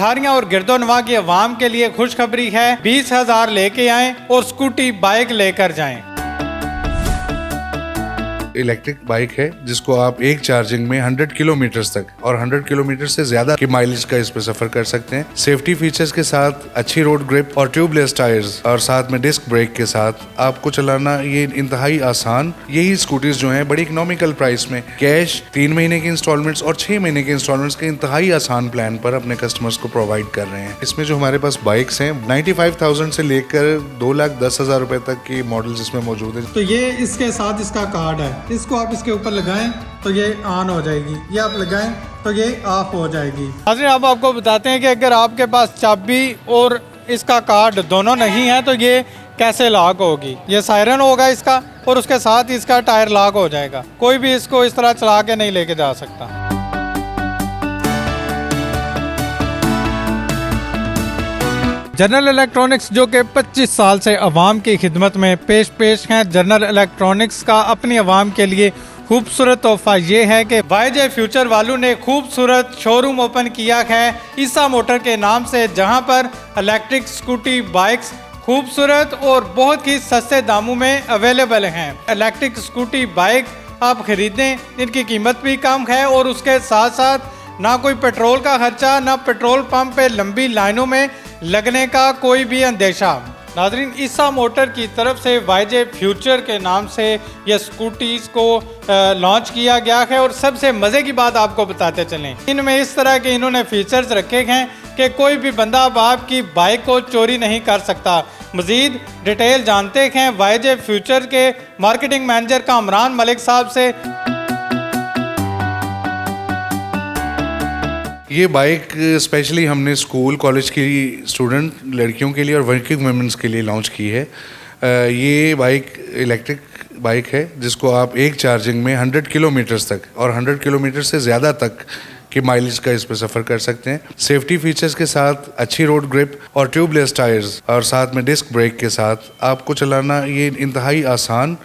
खारियां और गिरदोनवा की आवाम के लिए खुशखबरी है। 20,000 लेके आएं और स्कूटी बाइक लेकर जाएं। इलेक्ट्रिक बाइक है जिसको आप एक चार्जिंग में 100 किलोमीटर तक और 100 किलोमीटर से ज्यादा की माइलेज का इस पे सफर कर सकते हैं। सेफ्टी फीचर्स के साथ अच्छी रोड ग्रिप और ट्यूबलेस टायर्स और साथ में डिस्क ब्रेक के साथ आपको चलाना ये इंतहाई आसान। यही स्कूटीज जो हैं बड़ी इकोनॉमिकल प्राइस में कैश 3 महीने की इंस्टॉलमेंट्स और 6 महीने की इंस्टॉलमेंट्स के इंतहाई आसान प्लान पर अपने कस्टमर्स को प्रोवाइड कर रहे हैं। इसमें जो हमारे पास बाइक्स हैं 95,000 से लेकर 2,10,000 रुपए तक की मॉडल्स इसमें मौजूद है। तो ये इसके साथ इसका कार्ड है, इसको आप इसके ऊपर लगाएं तो ये ऑन हो जाएगी, ये आप लगाएं तो ये ऑफ हो जाएगी। नाज़रीन, अब आपको बताते हैं कि अगर आपके पास चाबी और इसका कार्ड दोनों नहीं है तो ये कैसे लॉक होगी। ये सायरन होगा इसका और उसके साथ इसका टायर लॉक हो जाएगा। कोई भी इसको इस तरह चला के नहीं लेके जा सकता। जनरल इलेक्ट्रॉनिक्स जो कि 25 साल से अवाम की खिदमत में पेश हैं। जनरल इलेक्ट्रॉनिक्स का अपनी अवाम के लिए खूबसूरत तोहफा ये है कि YJ फ्यूचर वालों ने खूबसूरत शोरूम ओपन किया है ईसा मोटर के नाम से, जहां पर इलेक्ट्रिक स्कूटी बाइक्स खूबसूरत और बहुत ही सस्ते दामों में अवेलेबल हैं। इलेक्ट्रिक स्कूटी बाइक आप खरीदें, इनकी कीमत भी कम है और उसके साथ साथ ना कोई पेट्रोल का खर्चा, ना पेट्रोल पंप पे लंबी लाइनों में लगने का कोई भी अंदेशा। नाज़रीन, ईसा मोटर की तरफ से YJ फ्यूचर के नाम से ये स्कूटीज़ को लॉन्च किया गया है और सबसे मज़े की बात आपको बताते चलें, इनमें इस तरह के इन्होंने फीचर्स रखे हैं कि कोई भी बंदा अब आपकी बाइक को चोरी नहीं कर सकता। मज़ीद डिटेल जानते हैं YJ फ्यूचर के मार्केटिंग मैनेजर कामरान मलिक साहब से। ये बाइक स्पेशली हमने स्कूल कॉलेज की स्टूडेंट लड़कियों के लिए और वर्किंग वुमेन्स के लिए लॉन्च की है। ये बाइक इलेक्ट्रिक बाइक है जिसको आप एक चार्जिंग में 100 किलोमीटर तक और 100 किलोमीटर से ज़्यादा तक की माइलेज का इस पे सफ़र कर सकते हैं। सेफ्टी फीचर्स के साथ अच्छी रोड ग्रिप और ट्यूबलेस टायर्स और साथ में डिस्क ब्रेक के साथ आपको चलाना ये इंतहाई आसान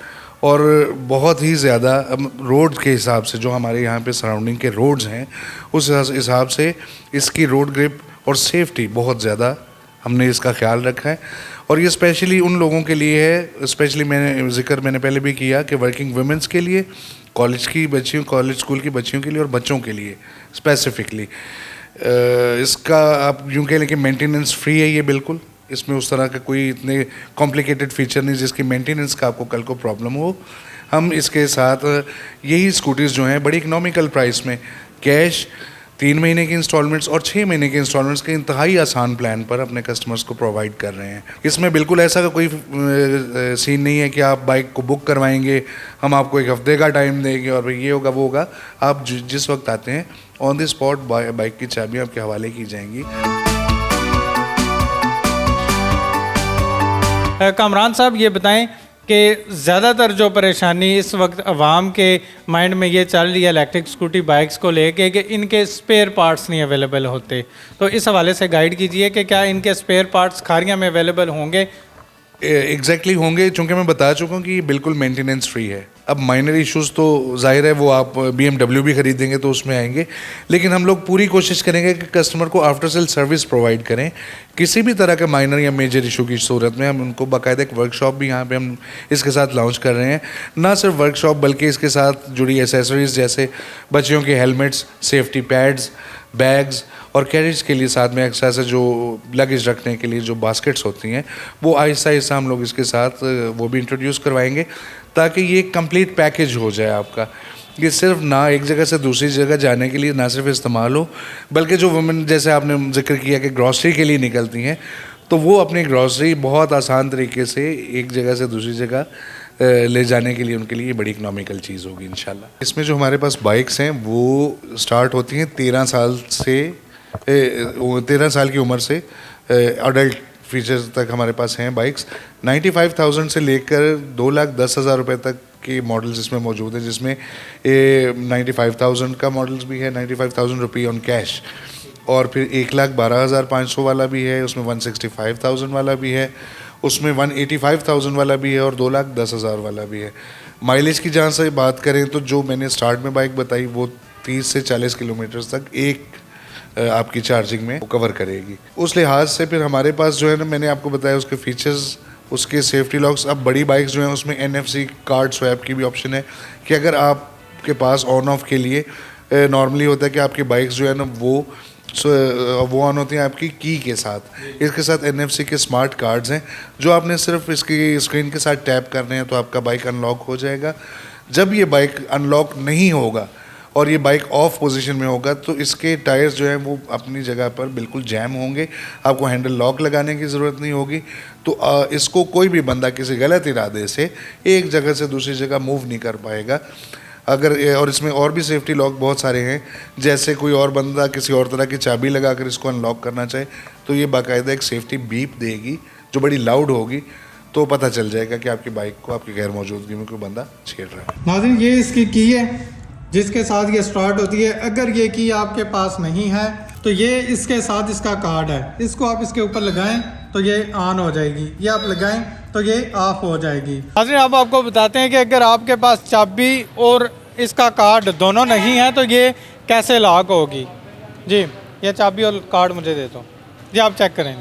और बहुत ही ज़्यादा रोड के हिसाब से जो हमारे यहाँ पे सराउंडिंग के रोड्स हैं उस हिसाब से इसकी रोड ग्रिप और सेफ्टी बहुत ज़्यादा हमने इसका ख्याल रखा है। और ये स्पेशली उन लोगों के लिए है, स्पेशली मैंने पहले भी किया कि वर्किंग वुमेन्स के लिए, कॉलेज की बच्चियों, कॉलेज स्कूल की बच्चियों के लिए और बच्चों के लिए स्पेसिफिकली। इसका आप यूँ कह लें कि मेंटेनेंस फ्री है ये बिल्कुल। इसमें उस तरह का कोई इतने कॉम्प्लिकेटेड फीचर नहीं जिसकी मेंटेनेंस का आपको कल को प्रॉब्लम हो। हम इसके साथ यही स्कूटीज़ जो हैं बड़ी इकोनॉमिकल प्राइस में कैश 3 महीने की इंस्टॉलमेंट्स और 6 महीने की इंस्टॉलमेंट्स के इंतहाई आसान प्लान पर अपने कस्टमर्स को प्रोवाइड कर रहे हैं। इसमें बिल्कुल ऐसा का कोई सीन नहीं है कि आप बाइक को बुक करवाएंगे, हम आपको 1 हफ्ते का टाइम देंगे और ये होगा वो होगा। आप जिस वक्त आते हैं ऑन द स्पॉट बाइक की चाबियाँ आपके हवाले की जाएंगी। कामरान साहब, ये बताएं कि ज़्यादातर जो परेशानी इस वक्त आवाम के माइंड में ये चल रही है इलेक्ट्रिक स्कूटी बाइक्स को लेके कि इनके स्पेयर पार्ट्स नहीं अवेलेबल होते, तो इस हवाले से गाइड कीजिए कि क्या इनके स्पेयर पार्ट्स खारियां में अवेलेबल होंगे? एग्जैक्टली होंगे, चूँकि मैं बता चुका हूँ कि ये बिल्कुल मेंटेनेंस फ्री है। अब माइनर इश्यूज़ तो जाहिर है वो आप BMW भी खरीदेंगे तो उसमें आएंगे, लेकिन हम लोग पूरी कोशिश करेंगे कि कस्टमर को आफ्टर सेल सर्विस प्रोवाइड करें। किसी भी तरह के माइनर या मेजर इशू की सूरत में हम उनको बाकायदा एक वर्कशॉप भी यहाँ पे हम इसके साथ लॉन्च कर रहे हैं। ना सिर्फ वर्कशॉप बल्कि इसके साथ जुड़ी एसेसरीज जैसे बच्चियों के हेलमेट्स, सेफ्टी पैड्स, बैग्स और कैरेज के लिए साथ में एक्स्ट्रा से जो लगेज रखने के लिए जो बास्केट्स होती हैं वो आहिस्ता आहिस्ता हम लोग इसके साथ वो भी इंट्रोड्यूस करवाएंगे ताकि ये कंप्लीट पैकेज हो जाए आपका। ये सिर्फ ना एक जगह से दूसरी जगह जाने के लिए ना सिर्फ इस्तेमाल हो, बल्कि जो वुमेन जैसे आपने जिक्र किया कि ग्रॉसरी के लिए निकलती हैं तो वो अपनी ग्रॉसरी बहुत आसान तरीके से एक जगह से दूसरी जगह ले जाने के लिए उनके लिए बड़ी इकोनॉमिकल चीज़ होगी इंशाल्लाह। इसमें जो हमारे पास बाइक्स हैं वो स्टार्ट होती हैं 13 साल की उम्र से अडल्ट फीचर्स तक हमारे पास हैं बाइक्स। 95,000 से लेकर 2,10,000 रुपये तक की मॉडल्स इसमें मौजूद है, जिसमें 95,000 का मॉडल्स भी है, 95,000 रुपये ऑन कैश, और फिर 1,12,500 वाला भी है, उसमें 165,000 वाला भी है, उसमें 185,000 वाला भी है और 2,10,000 वाला भी है। माइलेज की जहाँ से बात करें तो जो मैंने स्टार्ट में बाइक बताई वो 30 से 40 किलोमीटर तक एक आपकी चार्जिंग में कवर करेगी। उस लिहाज से फिर हमारे पास जो है ना, मैंने आपको बताया उसके फीचर्स, उसके सेफ्टी लॉक्स। अब बड़ी बाइक्स जो हैं उसमें NFC कार्ड स्वैप की भी ऑप्शन है कि अगर आपके पास ऑन ऑफ के लिए नॉर्मली होता है कि आपकी बाइक्स जो है ना वो ऑन होती हैं आपकी की के साथ। इसके साथ NFC के स्मार्ट कार्ड्स हैं जो आपने सिर्फ इसकी स्क्रीन के साथ टैप करने हैं तो आपका बाइक अनलॉक हो जाएगा। जब ये बाइक अनलॉक नहीं होगा और ये बाइक ऑफ पोजीशन में होगा तो इसके टायर्स जो हैं वो अपनी जगह पर बिल्कुल जैम होंगे, आपको हैंडल लॉक लगाने की ज़रूरत नहीं होगी। तो इसको कोई भी बंदा किसी गलत इरादे से एक जगह से दूसरी जगह मूव नहीं कर पाएगा। अगर और इसमें और भी सेफ्टी लॉक बहुत सारे हैं, जैसे कोई और बंदा किसी और तरह की चाबी लगा कर इसको अनलॉक करना चाहे तो ये बाकायदा एक सेफ्टी बीप देगी जो बड़ी लाउड होगी, तो पता चल जाएगा कि आपकी बाइक को आपकी गैर मौजूदगी में कोई बंदा छेड़ रहा है। नाज़रीन, ये इसकी की है जिसके साथ ये स्टार्ट होती है। अगर ये की आपके पास नहीं है तो ये इसके साथ इसका कार्ड है, इसको आप इसके ऊपर लगाएं तो ये ऑन हो जाएगी, ये आप लगाएं तो ये ऑफ हो जाएगी। नाज़रीन, अब आपको बताते हैं कि अगर आपके पास चाबी और इसका कार्ड दोनों नहीं है तो ये कैसे लॉक होगी। जी, ये चाबी और कार्ड मुझे दे दो जी, आप चेक करें।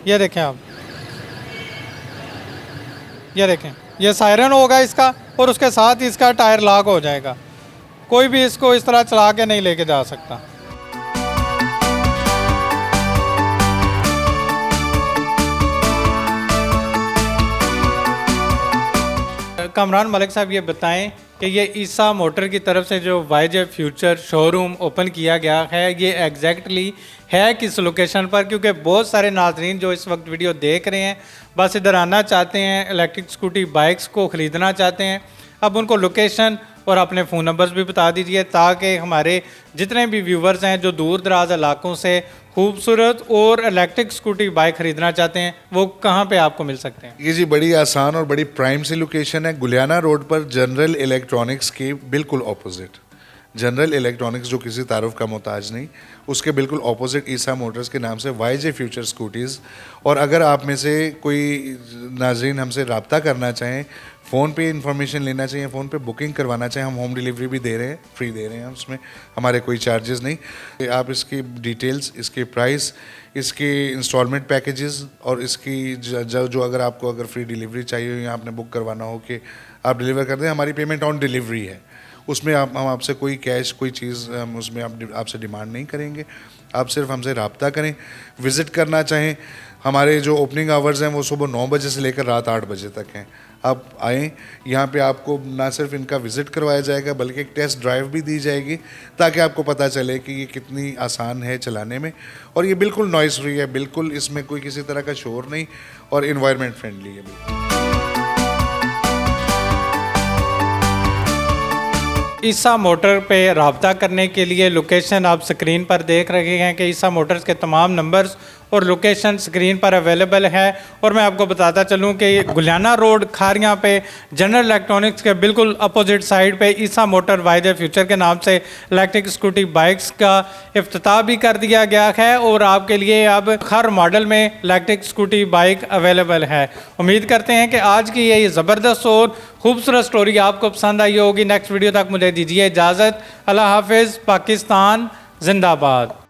ये देखें आप, ये देखें, ये सायरन होगा इसका और उसके साथ ही इसका टायर लॉक हो जाएगा। कोई भी इसको इस तरह चला के नहीं लेके जा सकता। कामरान मलिक साहब, ये बताएं कि ये ईसा मोटर की तरफ से जो YJ फ्यूचर शोरूम ओपन किया गया है ये एग्जैक्टली है किस लोकेशन पर, क्योंकि बहुत सारे नाजरीन जो इस वक्त वीडियो देख रहे हैं बस इधर आना चाहते हैं, इलेक्ट्रिक स्कूटी बाइक्स को ख़रीदना चाहते हैं। अब उनको लोकेशन और अपने फ़ोन नंबर्स भी बता दीजिए ताकि हमारे जितने भी व्यूवर्स हैं जो दूर दराज इलाकों से खूबसूरत और इलेक्ट्रिक स्कूटी बाइक ख़रीदना चाहते हैं वो कहाँ पे आपको मिल सकते हैं। ये जी बड़ी आसान और बड़ी प्राइम सी लोकेशन है, गुलियाना रोड पर जनरल इलेक्ट्रॉनिक्स के बिल्कुल ऑपोजिट। जनरल इलेक्ट्रॉनिक्स जो किसी तारुफ का मोहताज नहीं, उसके बिल्कुल ऑपोजिट ईसा मोटर्स के नाम से YJ फ्यूचर स्कूटीज़। और अगर आप में से कोई नाजरीन हमसे रब्ता करना चाहें, फ़ोन पे इंफॉर्मेशन लेना चाहिए, फ़ोन पे बुकिंग करवाना चाहें, हम होम डिलीवरी भी दे रहे हैं, फ्री दे रहे हैं, उसमें हमारे कोई चार्जेस नहीं। आप इसकी डिटेल्स, इसके प्राइस, इसके इंस्टॉलमेंट पैकेजेस और इसकी जो अगर आपको अगर फ्री डिलीवरी चाहिए या आपने बुक करवाना हो कि आप डिलीवर कर दें, हमारी पेमेंट ऑन डिलीवरी है। उसमें हम आपसे कोई कैश कोई चीज़ हम उसमें आपसे डिमांड नहीं करेंगे। आप सिर्फ हमसे रब्ता करें। विज़िट करना चाहें, हमारे जो ओपनिंग आवर्स हैं वो सुबह 9 बजे से लेकर रात 8 बजे तक हैं। आप आएँ, यहाँ पे आपको ना सिर्फ इनका विज़िट करवाया जाएगा बल्कि एक टेस्ट ड्राइव भी दी जाएगी ताकि आपको पता चले कि ये कितनी आसान है चलाने में। और ये बिल्कुल नॉइस फ्री है, बिल्कुल इसमें कोई किसी तरह का शोर नहीं और इन्वायरमेंट फ्रेंडली है बिल्कुल। ईसा मोटर पे रब्ता करने के लिए लोकेशन आप स्क्रीन पर देख रहे हैं कि ईसा मोटर्स के तमाम नंबर्स और लोकेशन स्क्रीन पर अवेलेबल है। और मैं आपको बताता चलूं कि ये गुलियाना रोड खारियां पे जनरल इलेक्ट्रॉनिक्स के बिल्कुल अपोजिट साइड पे ईसा मोटर YJ फ्यूचर के नाम से इलेक्ट्रिक स्कूटी बाइक्स का इफ्तिताह भी कर दिया गया है और आपके लिए अब हर मॉडल में इलेक्ट्रिक स्कूटी बाइक अवेलेबल है। उम्मीद करते हैं कि आज की ये ज़बरदस्त और खूबसूरत स्टोरी आपको पसंद आई होगी। नेक्स्ट वीडियो तक मुझे दीजिए इजाज़त। अल्लाह हाफिज़। पाकिस्तान जिंदाबाद।